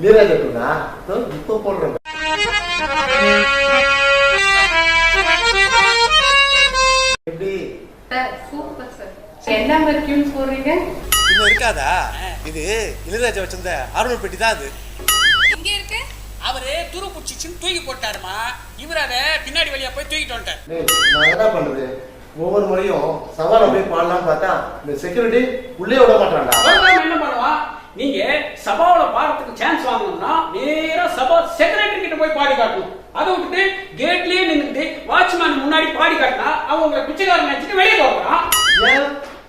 நீராஜட்டுனா இப்போ போடுறோம். எப்படி சூப்பர் சார். என்ன மாதிரி டியூன்ஸ் போடுறீங்க? இன்னும் இருக்காதா? இது இளையராஜா வச்சிருந்த ஆர்வல் பெட்டி தான். அது இங்க இருக்கு. அவரு துரு புடிச்சின்னு தூக்கி போட்டாருமா. இவர் அத பின்னாடி வழியா போய் தூக்கிட்டு வந்துட்டார். நான் என்ன பண்றது? ஒவ்வொரு முறையும் சவால் அப்படியே பாடலாம் பார்த்தா இந்த செக்யூரிட்டி உள்ளே விட மாட்டான்டா. என்ன பண்ணுவா? நீங்க சபாவில பாடுறதுக்கு சான்ஸ் வாங்கணும்னா நேரா சபா செக்ரட்டரி கிட்ட போய் பாடி காட்டணும். அதை விட்டுட்டு கேட்லயே நின்றுட்டு வாட்ச்மேன் முன்னாடி பாடி காட்டினா அவங்க உங்களை பிச்சைக்காரன் நினைச்சிட்டு வெளியே போகிறான்.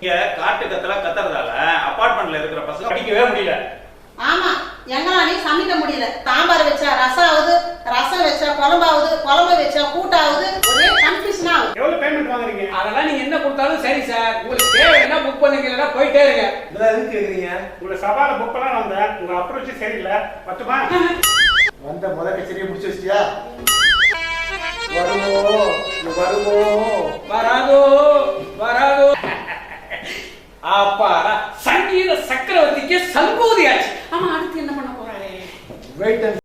இங்க காட்டு கத்தலாம் கத்துறதால அபார்ட்மெண்ட்ல இருக்கிற பசங்க படிக்கவே முடியல. ஆமா, எங்களாலையும் சமைக்க முடியல. சாம்பார் வச்சா ரசம் ஆகுது, ரசம் வச்சா குழம்பாகுது, குழம்பு வச்சா கூட்டாகுது, ஒரே கன்ஃபியூஷன் ஆகுது. எவ்வளவு பேமெண்ட் வாங்குறீங்க? அதெல்லாம் நீங்க என்ன கொடுத்தாலும் சரி சார். உங்களுக்கு தேவைன்னா புக் பண்ணுங்க, போயிட்டே இருங்க. இதெல்லாம் எதுக்கு கேக்குறீங்க? உங்களை சபால புக் பண்ணலாம் வந்தேன். உங்க அப்ரோச் சரியில்லை. பத்துமா? வந்த முத கச்சேரியை முடிச்சு வச்சிட்டியா? வருவோம் வராதோ வராதோ. அப்பாடா, சங்கீத சக்கரவர்த்திக்கு சங்கூதியாச்சு. ஆமா, அடுத்து என்ன பண்ண போறாரு? Wait and